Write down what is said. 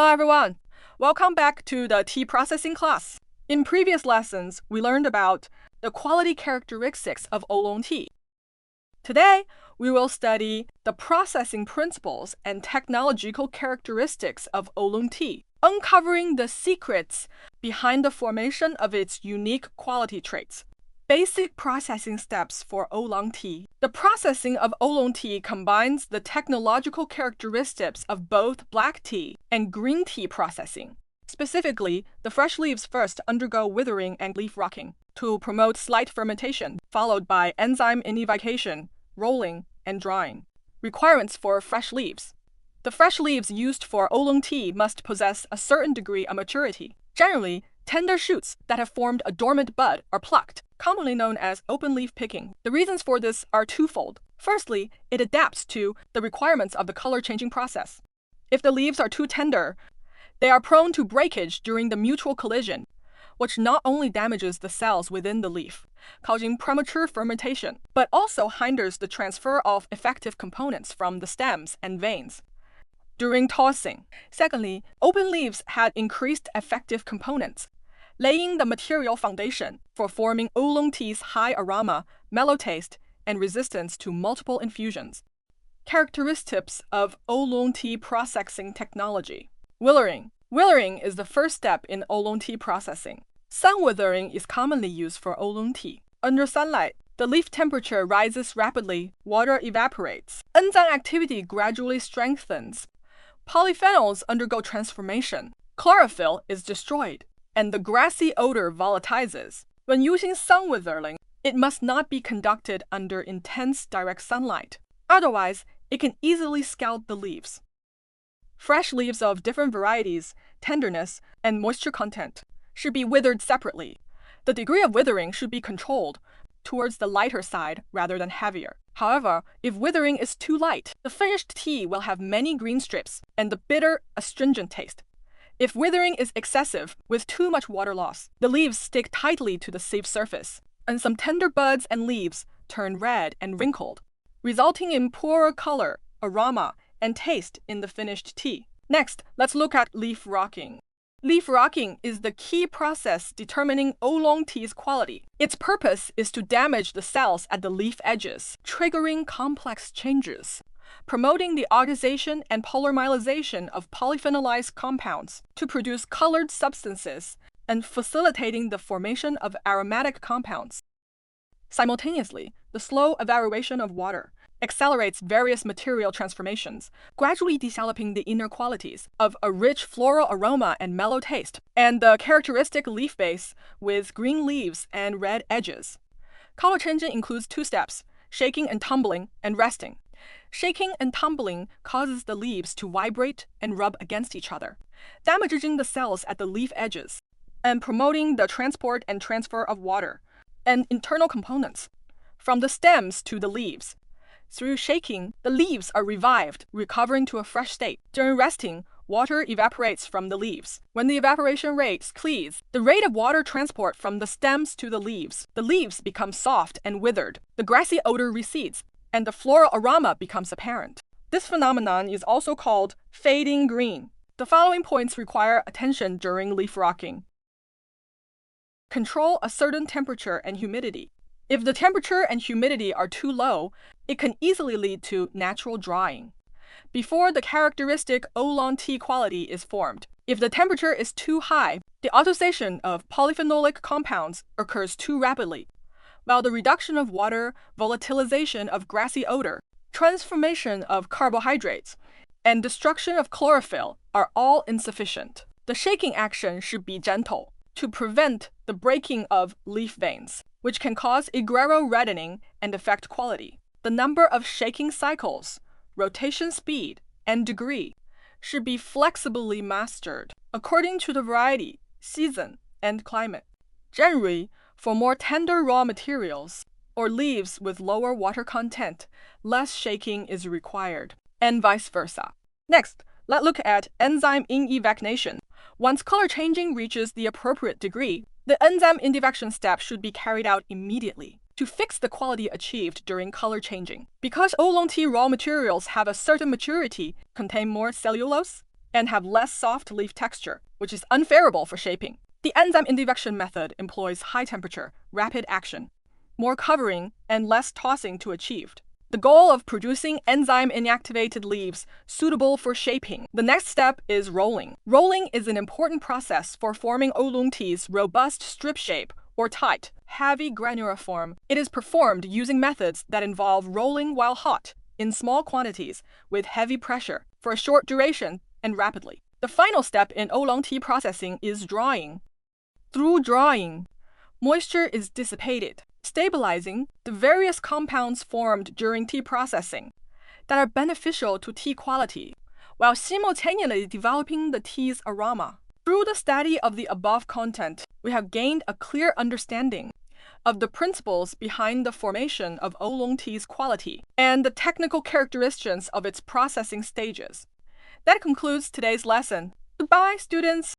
Hello everyone! Welcome back to the tea processing class. In previous lessons, we learned about the quality characteristics of oolong tea. Today, we will study the processing principles and technological characteristics of oolong tea, uncovering the secrets behind the formation of its unique quality traits. Basic processing steps for oolong tea. The processing of oolong tea combines the technological characteristics of both black tea and green tea processing. Specifically, the fresh leaves first undergo withering and leaf rocking to promote slight fermentation, followed by enzyme inivication, rolling, and drying. Requirements for fresh leaves. The fresh leaves used for oolong tea must possess a certain degree of maturity. Generally, tender shoots that have formed a dormant bud are plucked, commonly known as open leaf picking. The reasons for this are twofold. Firstly, it adapts to the requirements of the color-changing process. If the leaves are too tender, they are prone to breakage during the mutual collision, which not only damages the cells within the leaf, causing premature fermentation, but also hinders the transfer of effective components from the stems and veins during tossing. Secondly, open leaves had increased effective components, laying the material foundation for forming oolong tea's high aroma, mellow taste, and resistance to multiple infusions. Characteristics of oolong tea processing technology. Withering. Withering is the first step in oolong tea processing. Sun withering is commonly used for oolong tea. Under sunlight, the leaf temperature rises rapidly, water evaporates. Enzyme activity gradually strengthens. Polyphenols undergo transformation. Chlorophyll is destroyed, and the grassy odor volatilizes. When using sun withering, it must not be conducted under intense direct sunlight. Otherwise, it can easily scald the leaves. Fresh leaves of different varieties, tenderness, and moisture content should be withered separately. The degree of withering should be controlled towards the lighter side rather than heavier. However, if withering is too light, the finished tea will have many green strips and the bitter, astringent taste. If withering is excessive, with too much water loss, the leaves stick tightly to the sieve surface, and some tender buds and leaves turn red and wrinkled, resulting in poorer color, aroma, and taste in the finished tea. Next, let's look at leaf rocking. Leaf rocking is the key process determining oolong tea's quality. Its purpose is to damage the cells at the leaf edges, triggering complex changes, promoting the oxidation and polymerization of polyphenolized compounds to produce colored substances and facilitating the formation of aromatic compounds. Simultaneously, the slow evaporation of water accelerates various material transformations, gradually developing the inner qualities of a rich floral aroma and mellow taste, and the characteristic leaf base with green leaves and red edges. Color changing includes two steps: shaking and tumbling, and resting. Shaking and tumbling causes the leaves to vibrate and rub against each other, damaging the cells at the leaf edges, and promoting the transport and transfer of water and internal components from the stems to the leaves. Through shaking, the leaves are revived, recovering to a fresh state. During resting, water evaporates from the leaves. When the evaporation rate decreases, the rate of water transport from the stems to the leaves become soft and withered. The grassy odor recedes, and the floral aroma becomes apparent. This phenomenon is also called fading green. The following points require attention during leaf rocking. Control a certain temperature and humidity. If the temperature and humidity are too low, it can easily lead to natural drying before the characteristic oolong tea quality is formed. If the temperature is too high, the oxidation of polyphenolic compounds occurs too rapidly, while the reduction of water, volatilization of grassy odor, transformation of carbohydrates, and destruction of chlorophyll are all insufficient. The shaking action should be gentle to prevent the breaking of leaf veins, which can cause agraro reddening and affect quality. The number of shaking cycles, rotation speed, and degree should be flexibly mastered according to the variety, season, and climate. Generally, for more tender raw materials or leaves with lower water content, less shaking is required, and vice versa. Next, let's look at enzyme inivication. Once color changing reaches the appropriate degree, the enzyme inivication step should be carried out immediately to fix the quality achieved during color changing. Because oolong tea raw materials have a certain maturity, contain more cellulose, and have less soft leaf texture, which is unfavorable for shaping. The enzyme indirection method employs high temperature, rapid action, more covering, and less tossing to achieve the goal of producing enzyme inactivated leaves suitable for shaping. The next step is rolling. Rolling is an important process for forming oolong tea's robust strip shape or tight, heavy granular form. It is performed using methods that involve rolling while hot, in small quantities, with heavy pressure, for a short duration and rapidly. The final step in oolong tea processing is drying. Through drying, moisture is dissipated, stabilizing the various compounds formed during tea processing that are beneficial to tea quality, while simultaneously developing the tea's aroma. Through the study of the above content, we have gained a clear understanding of the principles behind the formation of oolong tea's quality and the technical characteristics of its processing stages. That concludes today's lesson. Goodbye, students!